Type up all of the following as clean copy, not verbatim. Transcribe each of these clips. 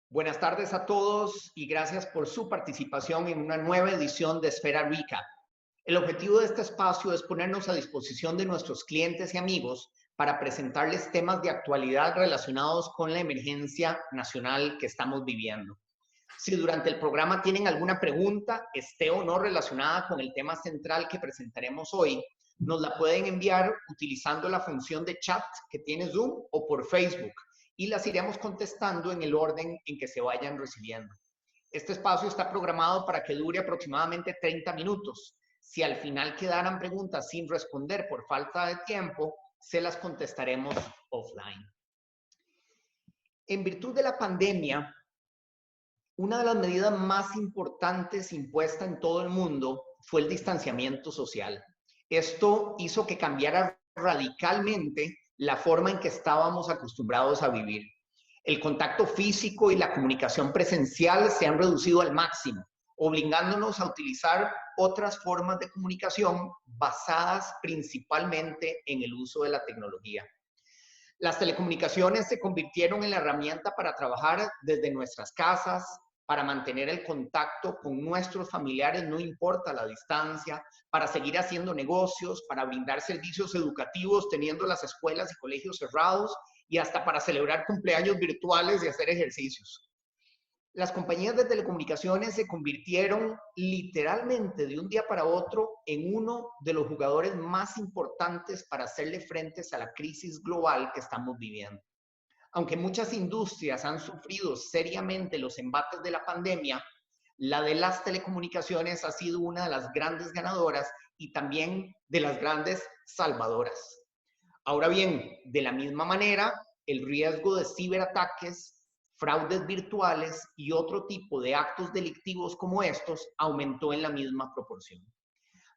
Buenas tardes a todos y gracias por su participación en una nueva edición de Esfera Recap. El objetivo de este espacio es ponernos a disposición de nuestros clientes y amigos para presentarles temas de actualidad relacionados con la emergencia nacional que estamos viviendo. Si durante el programa tienen alguna pregunta, esté o no relacionada con el tema central que presentaremos hoy, nos la pueden enviar utilizando la función de chat que tiene Zoom o por Facebook y las iremos contestando en el orden en que se vayan recibiendo. Este espacio está programado para que dure aproximadamente 30 minutos. Si al final quedaran preguntas sin responder por falta de tiempo, se las contestaremos offline. En virtud de la pandemia, una de las medidas más importantes impuesta en todo el mundo fue el distanciamiento social. Esto hizo que cambiara radicalmente la forma en que estábamos acostumbrados a vivir. El contacto físico y la comunicación presencial se han reducido al máximo, obligándonos a utilizar otras formas de comunicación basadas principalmente en el uso de la tecnología. Las telecomunicaciones se convirtieron en la herramienta para trabajar desde nuestras casas, para mantener el contacto con nuestros familiares, no importa la distancia, para seguir haciendo negocios, para brindar servicios educativos teniendo las escuelas y colegios cerrados y hasta para celebrar cumpleaños virtuales y hacer ejercicios. Las compañías de telecomunicaciones se convirtieron literalmente de un día para otro en uno de los jugadores más importantes para hacerle frente a la crisis global que estamos viviendo. Aunque muchas industrias han sufrido seriamente los embates de la pandemia, la de las telecomunicaciones ha sido una de las grandes ganadoras y también de las grandes salvadoras. Ahora bien, de la misma manera, el riesgo de ciberataques, fraudes virtuales y otro tipo de actos delictivos como estos aumentó en la misma proporción.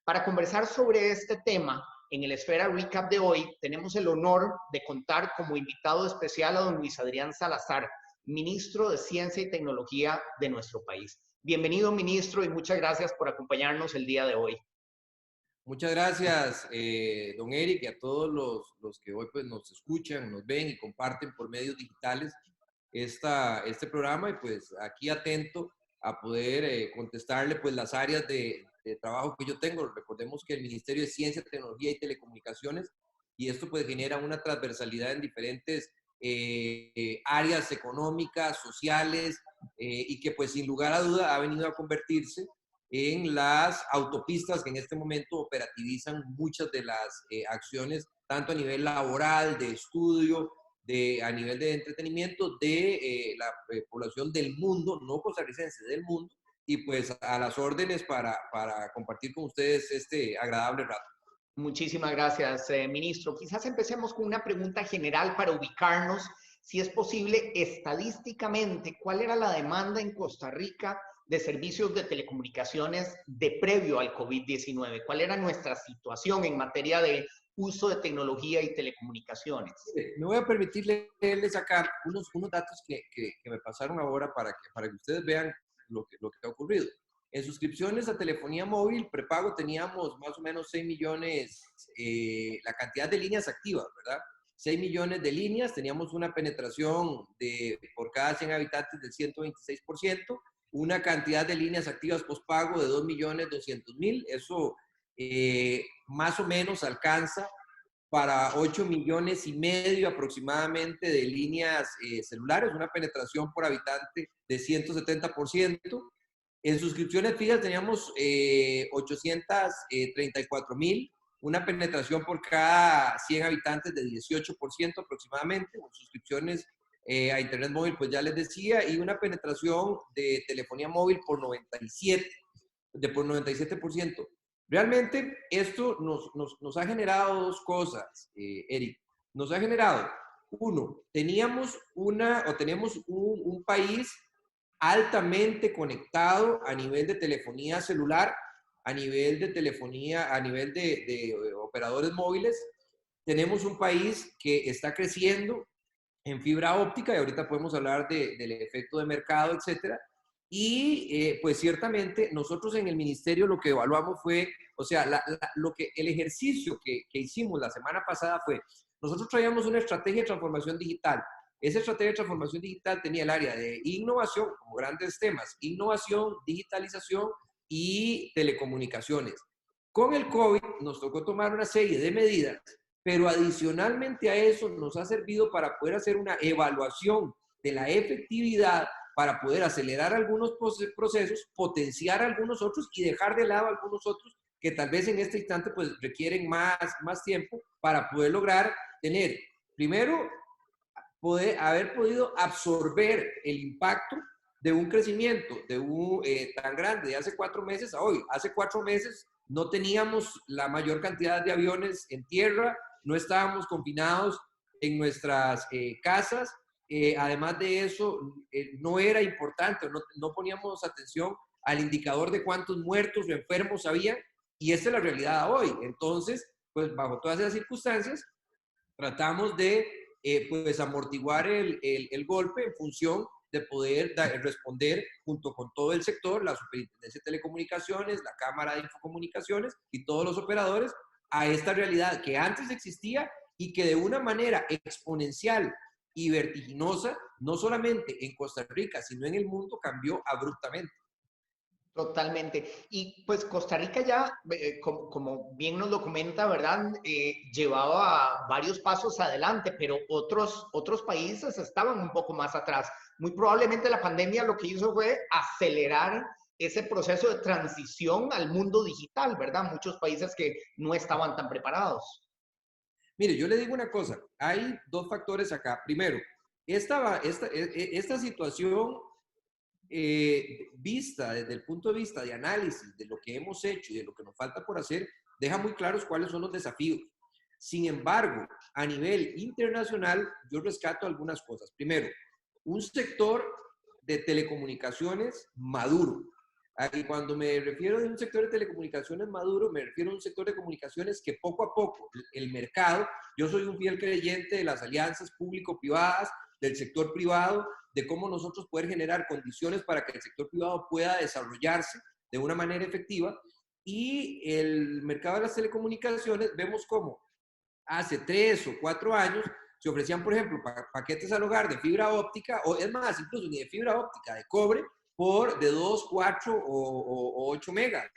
Para conversar sobre este tema, en el Esfera Recap de hoy, tenemos el honor de contar como invitado especial a don Luis Adrián Salazar, ministro de Ciencia y Tecnología de nuestro país. Bienvenido, ministro, y muchas gracias por acompañarnos el día de hoy. Muchas gracias, don Eric, y a todos los que hoy pues, nos escuchan, nos ven y comparten por medios digitales este programa, y pues aquí atento a poder contestarle pues las áreas de trabajo que yo tengo. Recordemos que el Ministerio de Ciencia, Tecnología y Telecomunicaciones, y esto pues genera una transversalidad en diferentes áreas económicas, sociales, y que pues sin lugar a duda ha venido a convertirse en las autopistas que en este momento operativizan muchas de las acciones, tanto a nivel laboral, de estudio, a nivel de entretenimiento, de la población del mundo, no costarricense, del mundo, y pues a las órdenes para compartir con ustedes este agradable rato. Muchísimas gracias, ministro. Quizás empecemos con una pregunta general para ubicarnos, si es posible, estadísticamente, ¿cuál era la demanda en Costa Rica de servicios de telecomunicaciones de previo al COVID-19? ¿Cuál era nuestra situación en materia de uso de tecnología y telecomunicaciones? Me voy a permitir leerles acá unos datos que me pasaron ahora para que ustedes vean lo que ha ocurrido. En suscripciones a telefonía móvil prepago teníamos más o menos 6 millones, la cantidad de líneas activas, ¿verdad? 6 millones de líneas, teníamos una penetración por cada 100 habitantes del 126%, una cantidad de líneas activas postpago de 2.200.000, eso más o menos alcanza para 8 millones y medio aproximadamente de líneas celulares, una penetración por habitante de 170%. En suscripciones fijas teníamos 834.000, una penetración por cada 100 habitantes de 18% aproximadamente. En suscripciones a Internet móvil, pues ya les decía, y una penetración de telefonía móvil por 97%. Realmente esto nos ha generado dos cosas, Eric. Nos ha generado, uno, tenemos un país altamente conectado a nivel de telefonía celular, a nivel de telefonía, a nivel de operadores móviles. Tenemos un país que está creciendo en fibra óptica, y ahorita podemos hablar del efecto de mercado, etcétera. Y pues ciertamente nosotros en el ministerio lo que evaluamos fue, o sea, el ejercicio que hicimos la semana pasada fue, nosotros traíamos una estrategia de transformación digital esa estrategia de transformación digital tenía el área de innovación, como grandes temas, innovación, digitalización y telecomunicaciones. Con el COVID nos tocó tomar una serie de medidas, pero adicionalmente a eso nos ha servido para poder hacer una evaluación de la efectividad, para poder acelerar algunos procesos, potenciar algunos otros y dejar de lado algunos otros que tal vez en este instante pues requieren más tiempo para poder lograr tener, primero, haber podido absorber el impacto de un crecimiento tan grande de hace 4 meses a hoy. Hace 4 meses no teníamos la mayor cantidad de aviones en tierra, no estábamos confinados en nuestras casas. Además de eso, no era importante, no poníamos atención al indicador de cuántos muertos o enfermos había, y esta es la realidad hoy. Entonces, pues bajo todas esas circunstancias, tratamos de pues amortiguar el golpe en función de poder responder junto con todo el sector, la Superintendencia de Telecomunicaciones, la Cámara de Infocomunicaciones y todos los operadores a esta realidad que antes existía y que de una manera exponencial y vertiginosa, no solamente en Costa Rica, sino en el mundo, cambió abruptamente. Totalmente. Y pues Costa Rica ya, como bien nos lo comenta, ¿verdad? Llevaba varios pasos adelante, pero otros países estaban un poco más atrás. Muy probablemente la pandemia lo que hizo fue acelerar ese proceso de transición al mundo digital, ¿verdad? Muchos países que no estaban tan preparados. Mire, yo le digo una cosa, hay 2 factores acá. Primero, esta situación vista desde el punto de vista de análisis de lo que hemos hecho y de lo que nos falta por hacer, deja muy claros cuáles son los desafíos. Sin embargo, a nivel internacional, yo rescato algunas cosas. Primero, un sector de telecomunicaciones maduro. Y cuando me refiero a un sector de telecomunicaciones maduro, me refiero a un sector de comunicaciones que poco a poco el mercado, yo soy un fiel creyente de las alianzas público-privadas, del sector privado, de cómo nosotros poder generar condiciones para que el sector privado pueda desarrollarse de una manera efectiva. Y el mercado de las telecomunicaciones, vemos cómo hace 3 o 4 años se ofrecían, por ejemplo, paquetes al hogar de fibra óptica, o es más, incluso ni de fibra óptica, de cobre, de 2, 4 o 8 megas.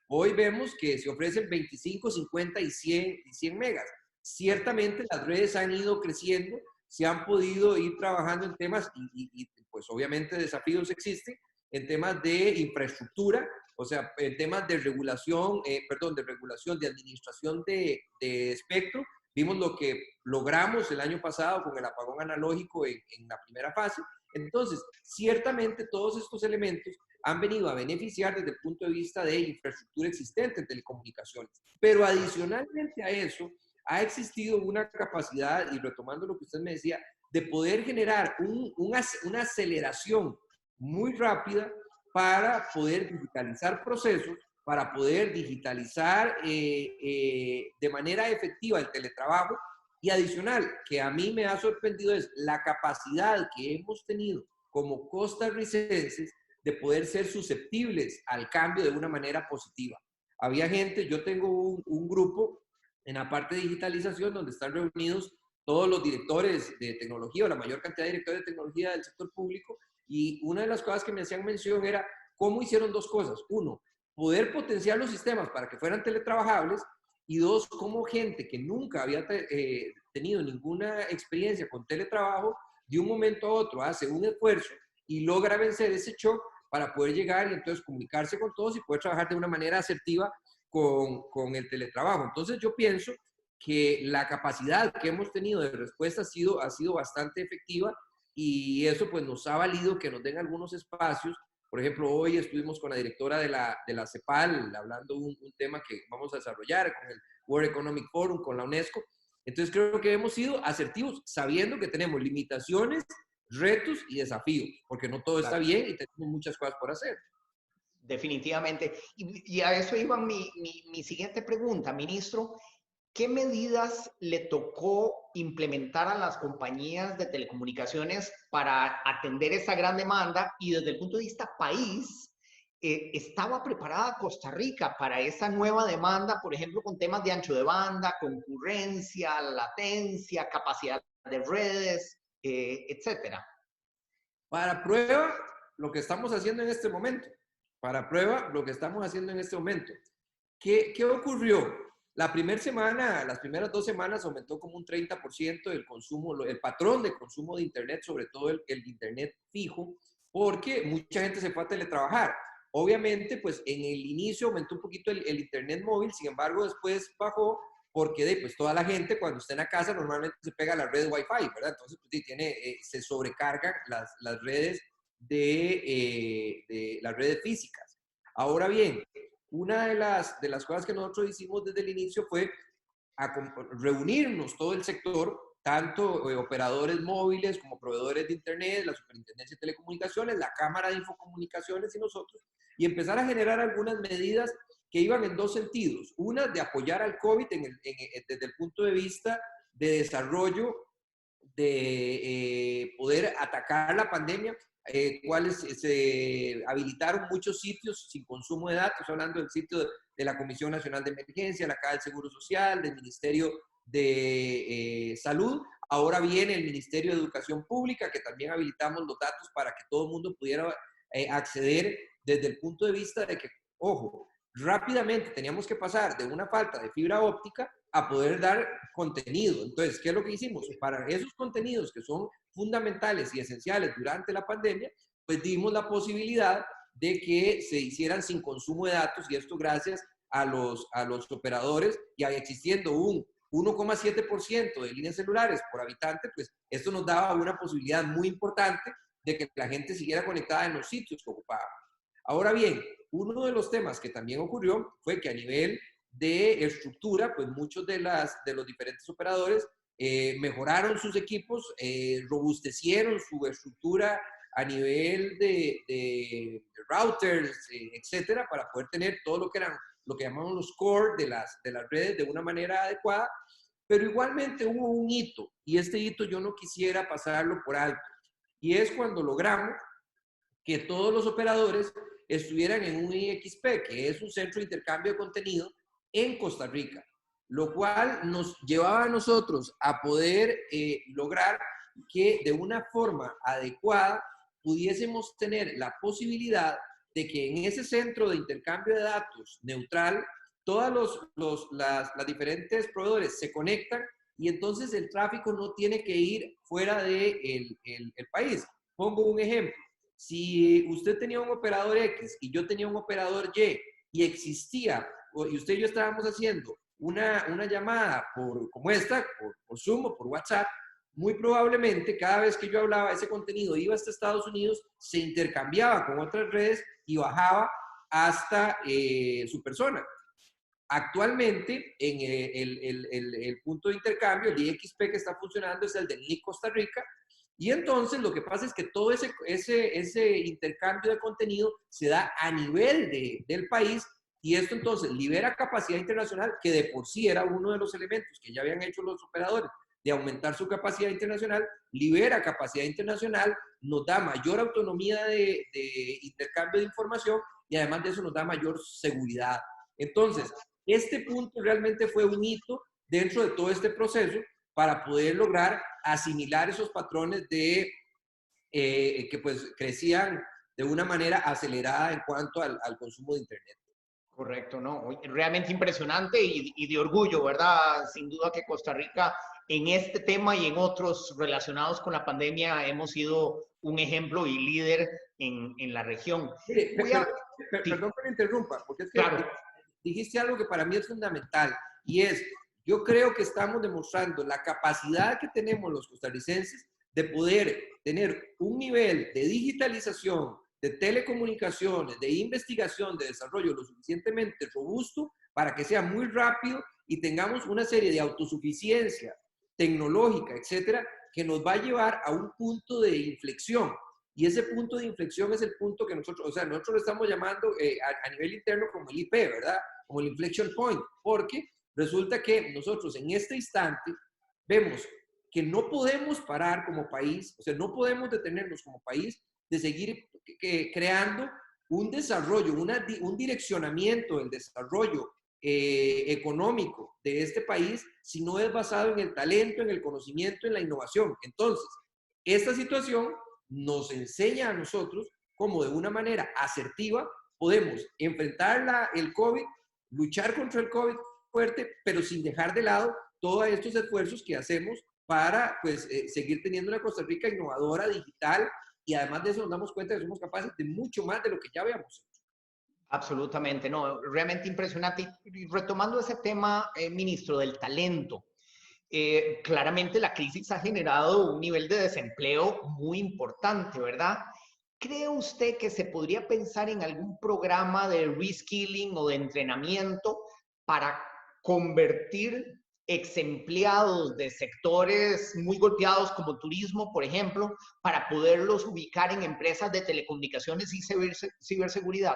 Hoy vemos que se ofrecen 25, 50 y 100 megas. Ciertamente las redes han ido creciendo, se han podido ir trabajando en temas y pues obviamente desafíos existen en temas de infraestructura, o sea, en temas de regulación, de administración de espectro. Vimos lo que logramos el año pasado con el apagón analógico en la primera fase. Entonces, ciertamente todos estos elementos han venido a beneficiar desde el punto de vista de infraestructura existente en telecomunicaciones. Pero adicionalmente a eso, ha existido una capacidad, y retomando lo que usted me decía, de poder generar una aceleración muy rápida para poder digitalizar procesos, para poder digitalizar de manera efectiva el teletrabajo. Y adicional, que a mí me ha sorprendido es la capacidad que hemos tenido como costarricenses de poder ser susceptibles al cambio de una manera positiva. Había gente, yo tengo un grupo en la parte de digitalización donde están reunidos todos los directores de tecnología o la mayor cantidad de directores de tecnología del sector público, y una de las cosas que me hacían mención era cómo hicieron 2 cosas. Uno, poder potenciar los sistemas para que fueran teletrabajables, y 2, cómo gente que nunca había tenido ninguna experiencia con teletrabajo, de un momento a otro hace un esfuerzo y logra vencer ese shock para poder llegar y entonces comunicarse con todos y poder trabajar de una manera asertiva con el teletrabajo. Entonces yo pienso que la capacidad que hemos tenido de respuesta ha sido bastante efectiva, y eso pues nos ha valido que nos den algunos espacios. Por ejemplo, hoy estuvimos con la directora de la CEPAL hablando un tema que vamos a desarrollar con el World Economic Forum, con la UNESCO. Entonces creo que hemos sido asertivos sabiendo que tenemos limitaciones, retos y desafíos, porque no todo está bien y tenemos muchas cosas por hacer. Definitivamente. Y a eso iba mi siguiente pregunta, ministro. ¿Qué medidas le tocó implementar a las compañías de telecomunicaciones para atender esa gran demanda? Y desde el punto de vista país, ¿estaba preparada Costa Rica para esa nueva demanda, por ejemplo, con temas de ancho de banda, concurrencia, latencia, capacidad de redes? etcétera. Para prueba, lo que estamos haciendo en este momento. Para prueba, lo que estamos haciendo en este momento. ¿Qué ocurrió? La primera semana, las primeras 2 semanas aumentó como un 30% el consumo, el patrón de consumo de Internet, sobre todo el Internet fijo, porque mucha gente se fue a teletrabajar. Obviamente, pues en el inicio aumentó un poquito el Internet móvil, sin embargo, después bajó porque pues toda la gente cuando está en la casa normalmente se pega a la red Wi-Fi, ¿verdad? Entonces pues, se sobrecargan las redes de las redes físicas. Ahora bien, una de las cosas que nosotros hicimos desde el inicio fue reunirnos todo el sector, tanto operadores móviles como proveedores de Internet, la Superintendencia de Telecomunicaciones, la Cámara de Infocomunicaciones y nosotros, y empezar a generar algunas medidas que iban en 2 sentidos. Una, de apoyar al COVID desde el punto de vista de desarrollo, de poder atacar la pandemia, cuales se habilitaron muchos sitios sin consumo de datos, hablando del sitio de la Comisión Nacional de Emergencia, la Caja del Seguro Social, del Ministerio de Salud. Ahora viene el Ministerio de Educación Pública, que también habilitamos los datos para que todo el mundo pudiera acceder desde el punto de vista de que, ojo, rápidamente teníamos que pasar de una falta de fibra óptica a poder dar contenido. Entonces, ¿qué es lo que hicimos? Para esos contenidos que son fundamentales y esenciales durante la pandemia, pues dimos la posibilidad de que se hicieran sin consumo de datos, y esto gracias a los operadores, y existiendo un 1,7% de líneas celulares por habitante, pues esto nos daba una posibilidad muy importante de que la gente siguiera conectada en los sitios que ocupaba. Ahora bien, uno de los temas que también ocurrió fue que a nivel de estructura, pues muchos de los diferentes operadores mejoraron sus equipos, robustecieron su estructura a nivel de routers, etcétera, para poder tener todo lo que llamamos los core de las redes de una manera adecuada. Pero igualmente hubo un hito, y este hito yo no quisiera pasarlo por alto, y es cuando logramos que todos los operadores estuvieran en un IXP, que es un centro de intercambio de contenido en Costa Rica, lo cual nos llevaba a nosotros a poder lograr que de una forma adecuada pudiésemos tener la posibilidad de que en ese centro de intercambio de datos neutral, todas las diferentes proveedores se conectan, y entonces el tráfico no tiene que ir fuera del el país. Pongo un ejemplo. Si usted tenía un operador X y yo tenía un operador y existía, y usted y yo estábamos haciendo una llamada como esta, por Zoom o por WhatsApp, muy probablemente cada vez que yo hablaba, ese contenido iba hasta Estados Unidos, se intercambiaba con otras redes y bajaba hasta su persona. Actualmente, en el punto de intercambio, el IXP que está funcionando es el de NIC Costa Rica, y entonces lo que pasa es que todo ese intercambio de contenido se da a nivel del país, y esto entonces libera capacidad internacional, que de por sí era uno de los elementos que ya habían hecho los operadores, de aumentar su capacidad internacional, libera capacidad internacional, nos da mayor autonomía de intercambio de información, y además de eso nos da mayor seguridad. Entonces, este punto realmente fue un hito dentro de todo este proceso para poder lograr asimilar esos patrones que pues crecían de una manera acelerada en cuanto al consumo de Internet. Correcto, ¿no? Realmente impresionante y de orgullo, ¿verdad? Sin duda que Costa Rica en este tema y en otros relacionados con la pandemia hemos sido un ejemplo y líder en la región. Mire, perdón que me interrumpa, porque es que claro. Dijiste algo que para mí es fundamental, y es, yo creo que estamos demostrando la capacidad que tenemos los costarricenses de poder tener un nivel de digitalización, de telecomunicaciones, de investigación, de desarrollo lo suficientemente robusto para que sea muy rápido y tengamos una serie de autosuficiencia tecnológica, etcétera, que nos va a llevar a un punto de inflexión. Y ese punto de inflexión es el punto que nosotros lo estamos llamando a nivel interno como el IP, ¿verdad? Como el inflection point, porque resulta que nosotros en este instante vemos que no podemos parar como país, o sea, no podemos detenernos como país de seguir creando un desarrollo, un direccionamiento del desarrollo económico de este país si no es basado en el talento, en el conocimiento, en la innovación. Entonces, esta situación nos enseña a nosotros cómo de una manera asertiva podemos enfrentar el COVID, luchar contra el COVID fuerte, pero sin dejar de lado todos estos esfuerzos que hacemos para pues, seguir teniendo una Costa Rica innovadora, digital, y además de eso nos damos cuenta que somos capaces de mucho más de lo que ya habíamos hecho. Absolutamente, no, realmente impresionante. Y retomando ese tema, ministro, del talento, claramente la crisis ha generado un nivel de desempleo muy importante, ¿verdad? ¿Cree usted que se podría pensar en algún programa de reskilling o de entrenamiento para convertir ex empleados de sectores muy golpeados como turismo, por ejemplo, para poderlos ubicar en empresas de telecomunicaciones y ciberseguridad?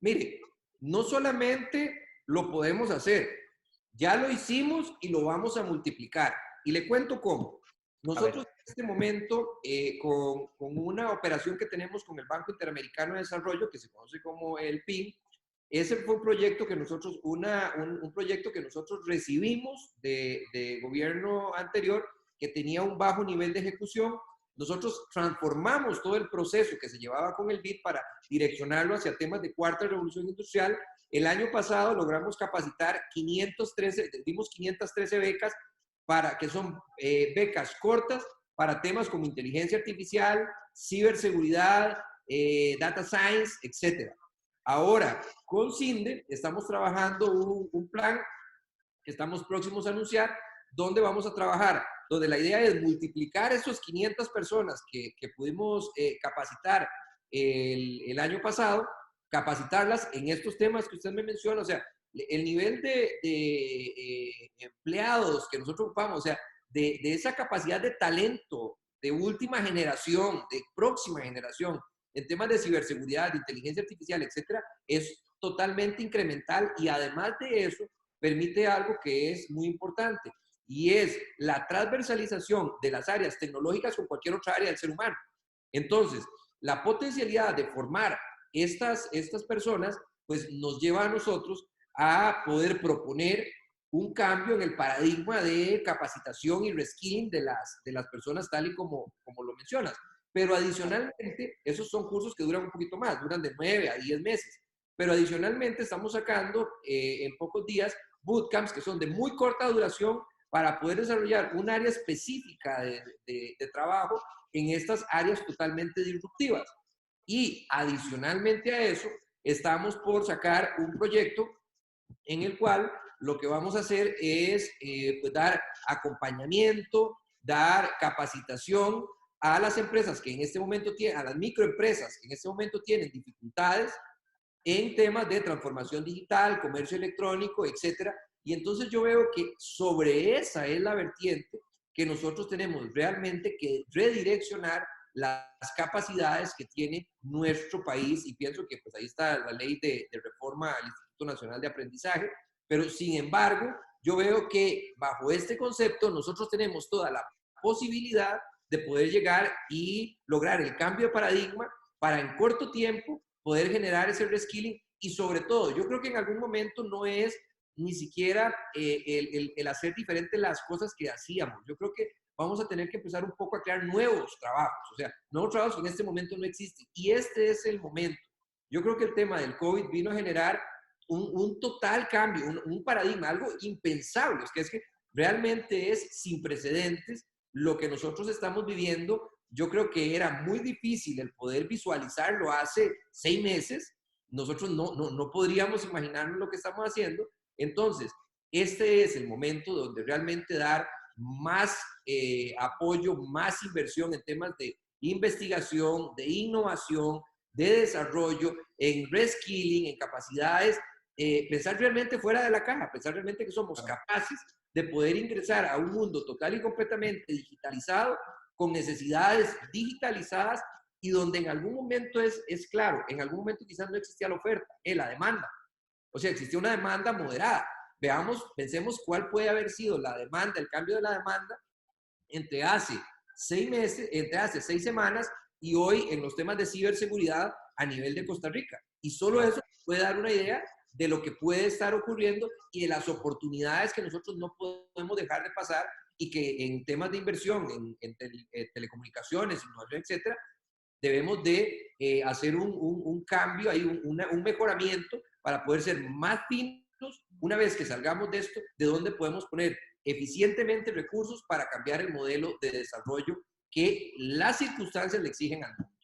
Mire, no solamente lo podemos hacer, ya lo hicimos y lo vamos a multiplicar. Y le cuento cómo. Nosotros en este momento, con una operación que tenemos con el Banco Interamericano de Desarrollo, que se conoce como el PIN, ese fue un proyecto que nosotros, un proyecto que nosotros recibimos de gobierno anterior, que tenía un bajo nivel de ejecución. Nosotros transformamos todo el proceso que se llevaba con el BID para direccionarlo hacia temas de cuarta revolución industrial. El año pasado logramos capacitar 513, dimos 513 becas que son becas cortas para temas como inteligencia artificial, ciberseguridad, data science, etc. Ahora, con CINDE estamos trabajando un plan que estamos próximos a anunciar, donde vamos a trabajar, donde la idea es multiplicar esos 500 personas que pudimos capacitar el año pasado, capacitarlas en estos temas que usted me menciona, o sea, el nivel de empleados que nosotros ocupamos, o sea, de esa capacidad de talento de última generación, de próxima generación, en temas de ciberseguridad, de inteligencia artificial, etcétera, es totalmente incremental y además de eso, permite algo que es muy importante y es la transversalización de las áreas tecnológicas con cualquier otra área del ser humano. Entonces, la potencialidad de formar estas personas, pues nos lleva a nosotros a poder proponer un cambio en el paradigma de capacitación y reskilling de las personas tal y como lo mencionas. Pero adicionalmente, esos son cursos que duran un poquito más, duran de 9 a 10 meses. Pero adicionalmente estamos sacando en pocos días bootcamps que son de muy corta duración para poder desarrollar un área específica de trabajo en estas áreas totalmente disruptivas. Y adicionalmente a eso, estamos por sacar un proyecto en el cual lo que vamos a hacer es pues dar acompañamiento, dar capacitación a las empresas que en este momento tienen, a las microempresas que en este momento tienen dificultades en temas de transformación digital, comercio electrónico, etcétera. Y entonces yo veo que sobre esa es la vertiente que nosotros tenemos realmente que redireccionar las capacidades que tiene nuestro país y pienso que pues ahí está la ley de reforma al Instituto Nacional de Aprendizaje, pero sin embargo yo veo que bajo este concepto nosotros tenemos toda la posibilidad de poder llegar y lograr el cambio de paradigma para en corto tiempo poder generar ese reskilling y sobre todo, yo creo que en algún momento no es ni siquiera el hacer diferente las cosas que hacíamos. Yo creo que vamos a tener que empezar un poco a crear nuevos trabajos, o sea, nuevos trabajos que en este momento no existen. Y este es el momento. Yo creo que el tema del COVID vino a generar un total cambio, un paradigma, algo impensable, es que realmente es sin precedentes lo que nosotros estamos viviendo. Yo creo que era muy difícil el poder visualizarlo hace 6 meses. Nosotros no podríamos imaginarnos lo que estamos haciendo. Entonces, este es el momento donde realmente dar más apoyo, más inversión en temas de investigación, de innovación, de desarrollo, en reskilling, en capacidades, pensar realmente fuera de la caja, pensar realmente que somos capaces de poder ingresar a un mundo total y completamente digitalizado, con necesidades digitalizadas y donde en algún momento es claro, en algún momento quizás no existía la oferta, la demanda. O sea, existía una demanda moderada. Pensemos cuál puede haber sido la demanda, el cambio de la demanda entre hace 6 meses, entre hace 6 semanas y hoy en los temas de ciberseguridad a nivel de Costa Rica. Y solo eso puede dar una idea de lo que puede estar ocurriendo y de las oportunidades que nosotros no podemos dejar de pasar y que en temas de inversión, en telecomunicaciones, innovación, etcétera, debemos de hacer un cambio, hay un mejoramiento para poder ser más finos una vez que salgamos de esto, de dónde podemos poner eficientemente recursos para cambiar el modelo de desarrollo que las circunstancias le exigen al mundo.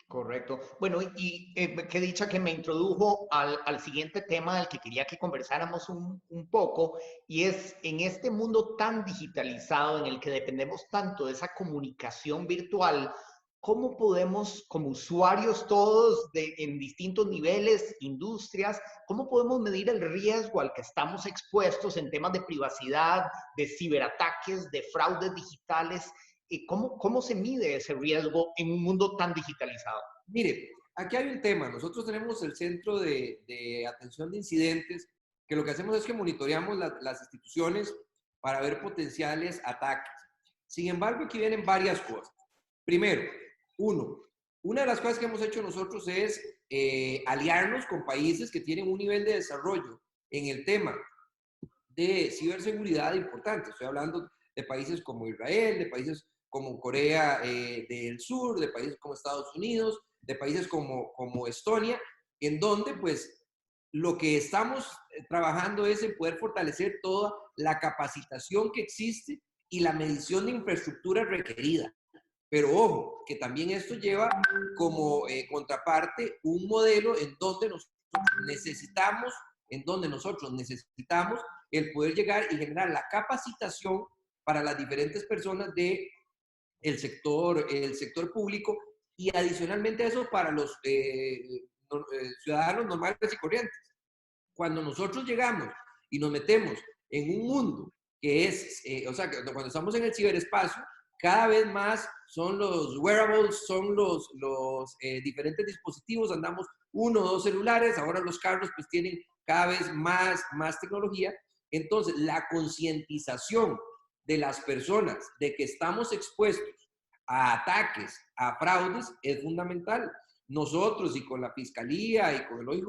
Correcto. Bueno, y qué dicha que me introdujo al siguiente tema del que quería que conversáramos un poco, y es en este mundo tan digitalizado en el que dependemos tanto de esa comunicación virtual, ¿cómo podemos, como usuarios todos en distintos niveles, industrias, cómo podemos medir el riesgo al que estamos expuestos en temas de privacidad, de ciberataques, de fraudes digitales? ¿Cómo se mide ese riesgo en un mundo tan digitalizado? Mire, aquí hay un tema. Nosotros tenemos el Centro de Atención de Incidentes, que lo que hacemos es que monitoreamos las instituciones para ver potenciales ataques. Sin embargo, aquí vienen varias cosas. Primero, una de las cosas que hemos hecho nosotros es aliarnos con países que tienen un nivel de desarrollo en el tema de ciberseguridad importante. Estoy hablando de países como Israel, de países como Corea del Sur, de países como Estados Unidos, de países como Estonia, en donde pues lo que estamos trabajando es en poder fortalecer toda la capacitación que existe y la medición de infraestructura requerida. Pero ojo, que también esto lleva como contraparte un modelo en donde nosotros necesitamos el poder llegar y generar la capacitación para las diferentes personas del el sector público y adicionalmente a eso para los ciudadanos normales y corrientes. Cuando nosotros llegamos y nos metemos en un mundo que es, o sea, cuando estamos en el ciberespacio, cada vez más son los wearables, son los diferentes dispositivos, andamos 1 o 2 celulares, ahora los carros pues tienen cada vez más tecnología. Entonces, la concientización de las personas de que estamos expuestos a ataques, a fraudes, es fundamental. Nosotros y con la Fiscalía y con el OIJ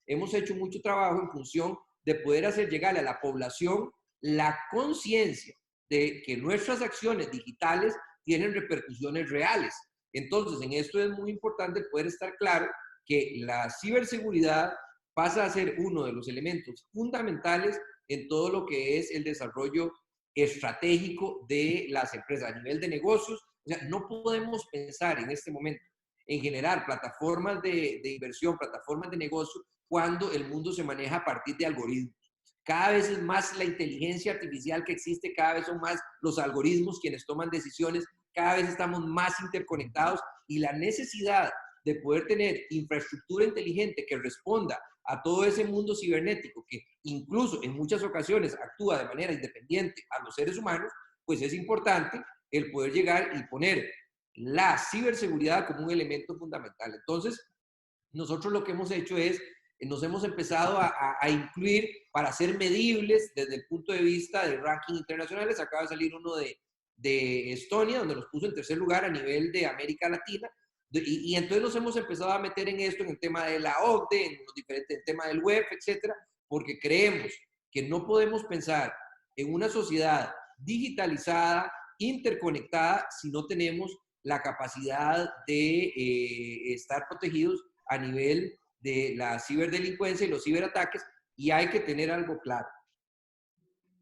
hemos hecho mucho trabajo en función de poder hacer llegar a la población la conciencia de que nuestras acciones digitales tienen repercusiones reales. Entonces, en esto es muy importante poder estar claro que la ciberseguridad pasa a ser uno de los elementos fundamentales en todo lo que es el desarrollo estratégico de las empresas a nivel de negocios. O sea, no podemos pensar en este momento en generar plataformas de inversión, plataformas de negocio, cuando el mundo se maneja a partir de algoritmos. Cada vez es más la inteligencia artificial que existe, cada vez son más los algoritmos quienes toman decisiones, cada vez estamos más interconectados y la necesidad de poder tener infraestructura inteligente que responda a todo ese mundo cibernético, que incluso en muchas ocasiones actúa de manera independiente a los seres humanos, pues es importante el poder llegar y poner la ciberseguridad como un elemento fundamental. Entonces, nosotros lo que hemos hecho es, nos hemos empezado a incluir para ser medibles desde el punto de vista de ranking internacionales. Acaba de salir uno de Estonia, donde nos puso en tercer lugar a nivel de América Latina. Y entonces nos hemos empezado a meter en esto, en el tema de la OCDE, en los diferentes, el tema del web, etcétera, porque creemos que no podemos pensar en una sociedad digitalizada, interconectada, si no tenemos la capacidad de estar protegidos a nivel de la ciberdelincuencia y los ciberataques, y hay que tener algo claro.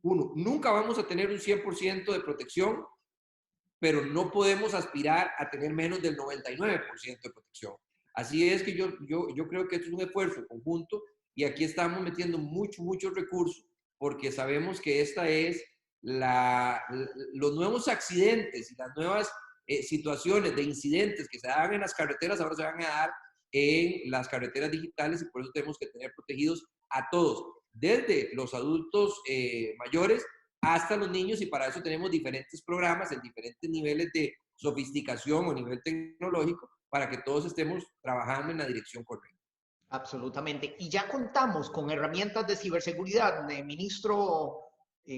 Uno, nunca vamos a tener un 100% de protección, pero no podemos aspirar a tener menos del 99% de protección. Así es que yo creo que esto es un esfuerzo conjunto y aquí estamos metiendo muchos recursos porque sabemos que esta es los nuevos accidentes y las nuevas situaciones de incidentes que se dan en las carreteras ahora se van a dar en las carreteras digitales y por eso tenemos que tener protegidos a todos, desde los adultos mayores hasta los niños y para eso tenemos diferentes programas en diferentes niveles de sofisticación o nivel tecnológico para que todos estemos trabajando en la dirección correcta. Absolutamente. Y ya contamos con herramientas de ciberseguridad, ministro.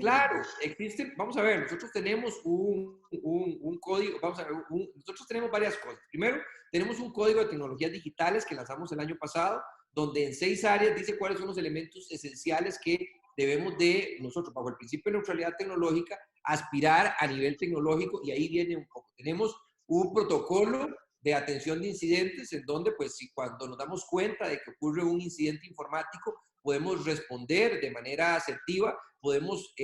Claro, existe, vamos a ver, nosotros tenemos un código, vamos a ver, nosotros tenemos varias cosas. Primero, tenemos un código de tecnologías digitales que lanzamos el año pasado, donde en 6 áreas dice cuáles son los elementos esenciales que debemos de, nosotros, bajo el principio de neutralidad tecnológica, aspirar a nivel tecnológico, y ahí viene un poco. Tenemos un protocolo de atención de incidentes en donde, pues, si cuando nos damos cuenta de que ocurre un incidente informático, podemos responder de manera asertiva, podemos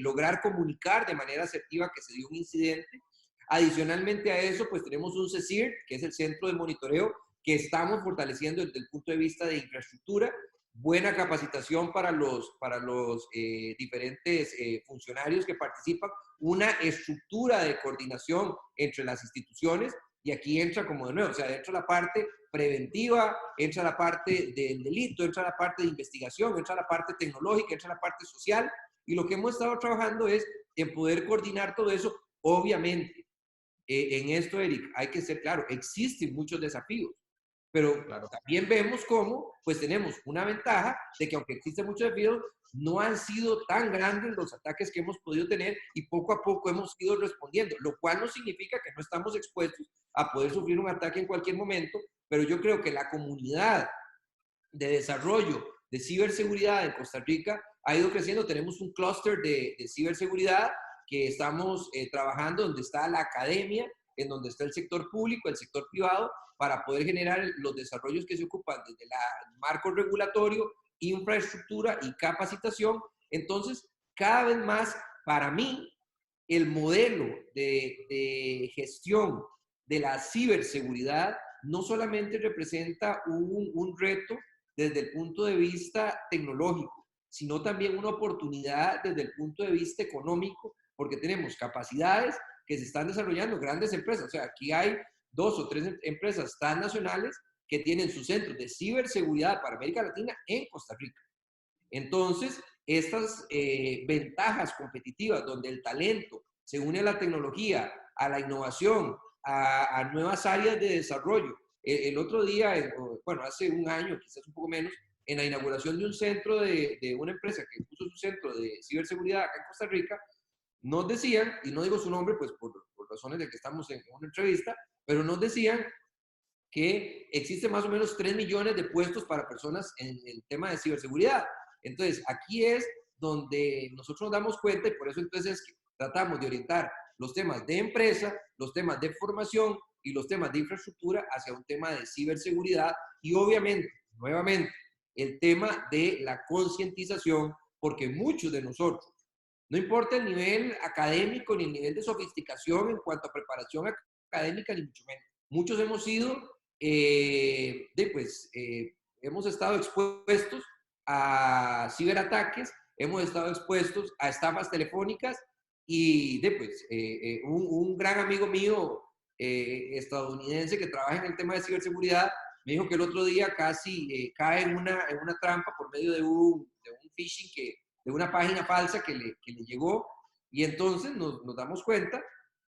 lograr comunicar de manera asertiva que se dio un incidente. Adicionalmente a eso, pues tenemos un CECIR, que es el centro de monitoreo, que estamos fortaleciendo desde el punto de vista de infraestructura, buena capacitación para los diferentes funcionarios que participan, una estructura de coordinación entre las instituciones, y aquí entra como de nuevo, o sea, entra la parte preventiva, entra la parte del delito, entra la parte de investigación, entra la parte tecnológica, entra la parte social, y lo que hemos estado trabajando es en poder coordinar todo eso. Obviamente, en esto, Eric, hay que ser claro, existen muchos desafíos, pero Claro. también vemos cómo, pues tenemos una ventaja de que aunque existen muchos desafíos, no han sido tan grandes los ataques que hemos podido tener y poco a poco hemos ido respondiendo, lo cual no significa que no estamos expuestos a poder sufrir un ataque en cualquier momento, pero yo creo que la comunidad de desarrollo de ciberseguridad en Costa Rica ha ido creciendo. Tenemos un clúster de ciberseguridad que estamos trabajando, donde está la academia, en donde está el sector público, el sector privado, para poder generar los desarrollos que se ocupan desde el marco regulatorio, infraestructura y capacitación. Entonces, cada vez más, para mí, el modelo de gestión de la ciberseguridad no solamente representa un reto desde el punto de vista tecnológico, sino también una oportunidad desde el punto de vista económico, porque tenemos capacidades que se están desarrollando, grandes empresas. O sea, aquí hay 2 o 3 empresas transnacionales que tienen sus centros de ciberseguridad para América Latina en Costa Rica. Entonces, estas ventajas competitivas donde el talento se une a la tecnología, a la innovación, a nuevas áreas de desarrollo. El otro día, bueno, hace un año, quizás un poco menos, en la inauguración de un centro de una empresa que puso su centro de ciberseguridad acá en Costa Rica, nos decían, y no digo su nombre, pues por razones de que estamos en una entrevista, pero nos decían que existe más o menos 3 millones de puestos para personas en el tema de ciberseguridad. Entonces, aquí es donde nosotros nos damos cuenta, y por eso entonces tratamos de orientar los temas de empresa, los temas de formación y los temas de infraestructura hacia un tema de ciberseguridad y obviamente, nuevamente, el tema de la concientización, porque muchos de nosotros, no importa el nivel académico ni el nivel de sofisticación en cuanto a preparación académica, ni mucho menos, muchos hemos sido, hemos estado expuestos a ciberataques, hemos estado expuestos a estafas telefónicas y un gran amigo mío estadounidense que trabaja en el tema de ciberseguridad me dijo que el otro día casi cae en una trampa por medio de un phishing, de una página falsa que le llegó, y entonces nos damos cuenta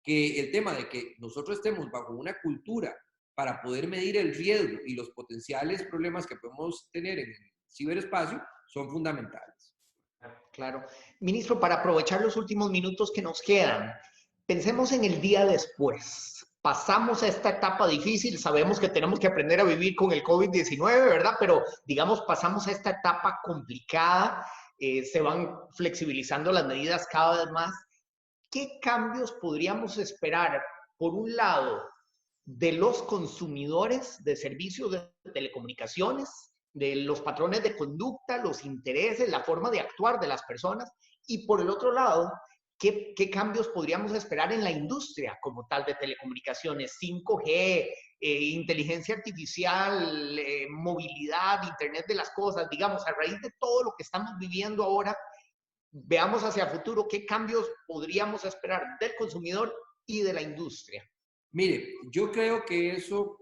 que el tema de que nosotros estemos bajo una cultura para poder medir el riesgo y los potenciales problemas que podemos tener en el ciberespacio son fundamentales. Claro. Ministro, para aprovechar los últimos minutos que nos quedan, pensemos en el día después. Pasamos a esta etapa difícil, sabemos que tenemos que aprender a vivir con el COVID-19, ¿verdad? Pero digamos, pasamos a esta etapa complicada, se van flexibilizando las medidas cada vez más. ¿Qué cambios podríamos esperar, por un lado, de los consumidores de servicios de telecomunicaciones, de los patrones de conducta, los intereses, la forma de actuar de las personas? Y por el otro lado, ¿qué cambios podríamos esperar en la industria como tal de telecomunicaciones? 5G, inteligencia artificial, movilidad, Internet de las cosas, digamos, a raíz de todo lo que estamos viviendo ahora, veamos hacia el futuro qué cambios podríamos esperar del consumidor y de la industria. Mire, yo creo que eso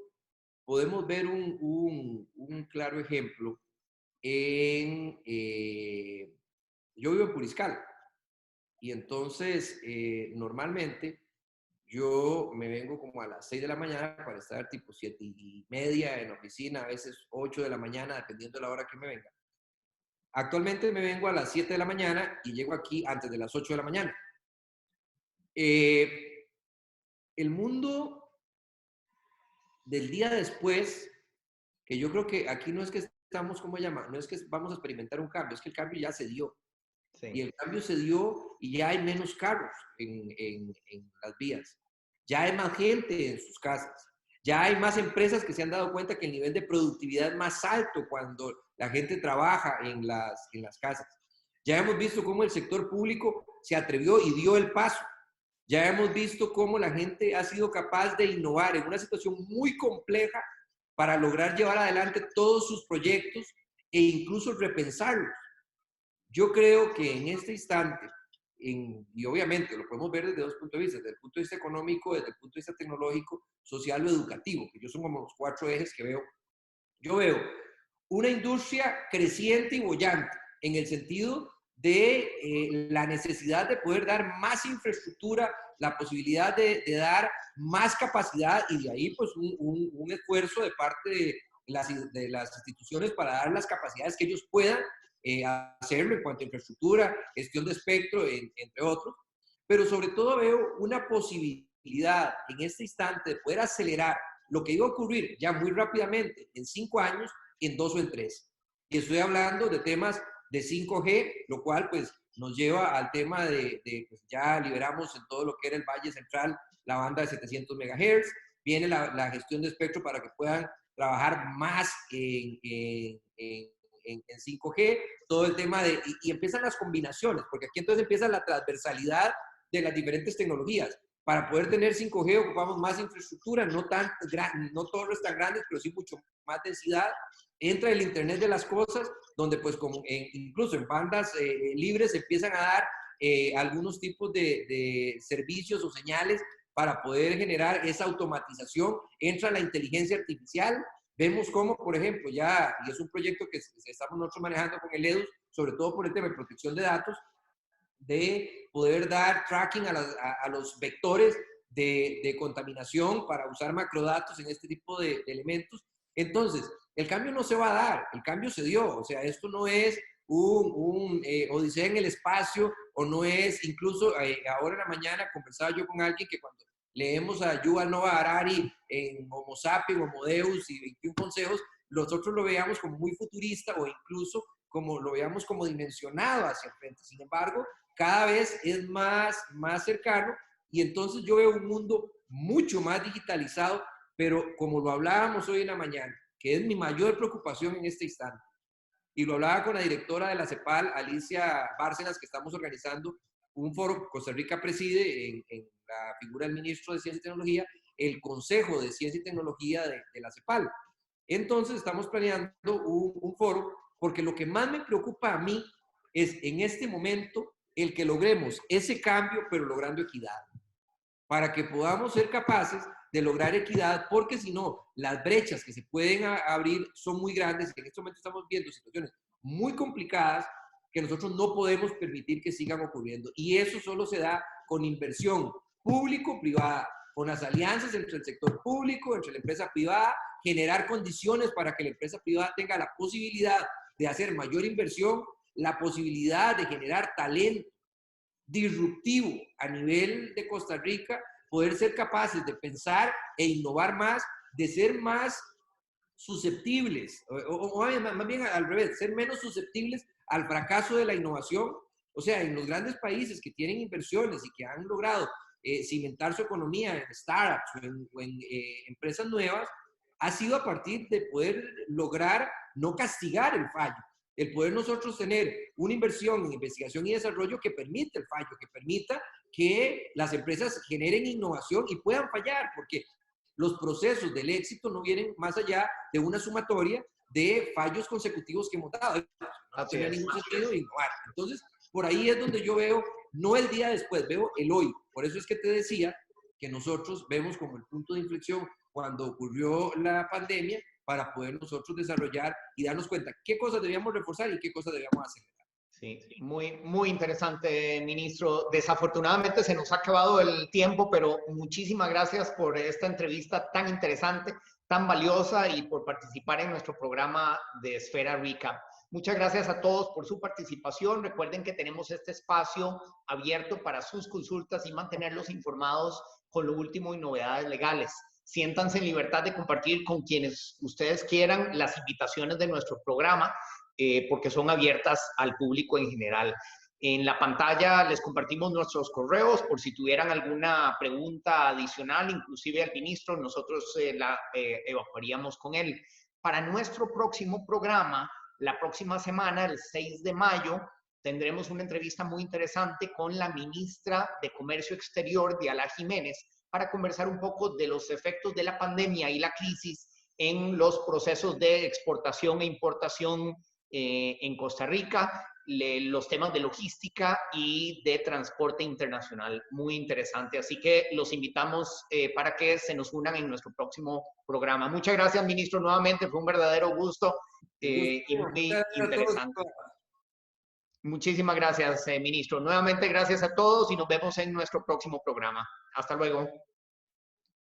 podemos ver un claro ejemplo en... yo vivo en Puriscal y entonces normalmente yo me vengo como a las 6 de la mañana para estar tipo 7:30 en la oficina, a veces 8 de la mañana, dependiendo de la hora que me venga. Actualmente me vengo a las 7 de la mañana y llego aquí antes de las 8 de la mañana. El mundo del día después, que yo creo que aquí no es que estamos, ¿cómo se llama? No es que vamos a experimentar un cambio, es que el cambio ya se dio. Sí. Y el cambio se dio y ya hay menos carros en las vías. Ya hay más gente en sus casas. Ya hay más empresas que se han dado cuenta que el nivel de productividad es más alto cuando la gente trabaja en las casas. Ya hemos visto cómo el sector público se atrevió y dio el paso. Ya hemos visto cómo la gente ha sido capaz de innovar en una situación muy compleja para lograr llevar adelante todos sus proyectos e incluso repensarlos. Yo creo que en este instante, y obviamente lo podemos ver desde dos puntos de vista, desde el punto de vista económico, desde el punto de vista tecnológico, social o educativo, que yo son como los 4 ejes que veo. Yo veo una industria creciente y bollante en el sentido de la necesidad de poder dar más infraestructura, la posibilidad de dar más capacidad y de ahí pues un esfuerzo de parte de las instituciones para dar las capacidades que ellos puedan hacerlo en cuanto a infraestructura, gestión de espectro, entre otros. Pero sobre todo veo una posibilidad en este instante de poder acelerar lo que iba a ocurrir ya muy rápidamente en 5 años, en 2 o en 3. Y estoy hablando de temas de 5G, lo cual pues nos lleva al tema de pues ya liberamos en todo lo que era el Valle Central la banda de 700 MHz, viene la gestión de espectro para que puedan trabajar más en 5G, todo el tema de, y empiezan las combinaciones, porque aquí entonces empieza la transversalidad de las diferentes tecnologías. Para poder tener 5G ocupamos más infraestructura, no torres tan grandes, pero sí mucho más densidad. Entra el Internet de las cosas, donde pues como incluso en bandas libres empiezan a dar algunos tipos de servicios o señales para poder generar esa automatización. Entra la inteligencia artificial. Vemos cómo, por ejemplo, ya, y es un proyecto que estamos nosotros manejando con el EDUS, sobre todo por el tema de protección de datos, de poder dar tracking a los vectores de contaminación para usar macrodatos en este tipo de elementos. Entonces, el cambio no se va a dar, el cambio se dio. O sea, esto no es un odisea en el espacio o no es, incluso ahora en la mañana conversaba yo con alguien que cuando leemos a Yuval Noah Harari en Homo Sapiens, Homo Deus y 21 consejos, nosotros lo veíamos como muy futurista o incluso como lo veíamos como dimensionado hacia el frente. Sin embargo, cada vez es más cercano y entonces yo veo un mundo mucho más digitalizado, pero como lo hablábamos hoy en la mañana, que es mi mayor preocupación en este instante, y lo hablaba con la directora de la CEPAL, Alicia Bárcenas, que estamos organizando un foro, Costa Rica preside en la figura del ministro de Ciencia y Tecnología, el Consejo de Ciencia y Tecnología de la CEPAL. Entonces estamos planeando un foro, porque lo que más me preocupa a mí es en este momento el que logremos ese cambio, pero logrando equidad, para que podamos ser capaces de lograr equidad, porque si no, las brechas que se pueden abrir son muy grandes y en este momento estamos viendo situaciones muy complicadas que nosotros no podemos permitir que sigan ocurriendo. Y eso solo se da con inversión público-privada, con las alianzas entre el sector público, entre la empresa privada, generar condiciones para que la empresa privada tenga la posibilidad de hacer mayor inversión, la posibilidad de generar talento disruptivo a nivel de Costa Rica, poder ser capaces de pensar e innovar más, de ser más susceptibles, o más bien al revés, ser menos susceptibles al fracaso de la innovación. O sea, en los grandes países que tienen inversiones y que han logrado cimentar su economía en startups o en empresas nuevas, ha sido a partir de poder lograr no castigar el fallo, el poder nosotros tener una inversión en investigación y desarrollo que permita el fallo, que permita que las empresas generen innovación y puedan fallar, porque los procesos del éxito no vienen más allá de una sumatoria de fallos consecutivos que hemos dado. No tiene ningún sentido innovar. Entonces, por ahí es donde yo veo, no el día después, veo el hoy. Por eso es que te decía que nosotros vemos como el punto de inflexión cuando ocurrió la pandemia, para poder nosotros desarrollar y darnos cuenta qué cosas debíamos reforzar y qué cosas debíamos acelerar. Sí, muy interesante, ministro. Desafortunadamente se nos ha acabado el tiempo, pero muchísimas gracias por esta entrevista tan interesante, tan valiosa y por participar en nuestro programa de Esfera Recap. Muchas gracias a todos por su participación. Recuerden que tenemos este espacio abierto para sus consultas y mantenerlos informados con lo último y novedades legales. Siéntanse en libertad de compartir con quienes ustedes quieran las invitaciones de nuestro programa, porque son abiertas al público en general. En la pantalla les compartimos nuestros correos por si tuvieran alguna pregunta adicional, inclusive al ministro, nosotros la evacuaríamos con él. Para nuestro próximo programa, la próxima semana, el 6 de mayo, tendremos una entrevista muy interesante con la ministra de Comercio Exterior, Diala Jiménez, para conversar un poco de los efectos de la pandemia y la crisis en los procesos de exportación e importación en Costa Rica, los temas de logística y de transporte internacional. Muy interesante. Así que los invitamos para que se nos unan en nuestro próximo programa. Muchas gracias, ministro, nuevamente. Fue un verdadero gusto y muy interesante. Muchísimas gracias, ministro. Nuevamente, gracias a todos y nos vemos en nuestro próximo programa. Hasta luego.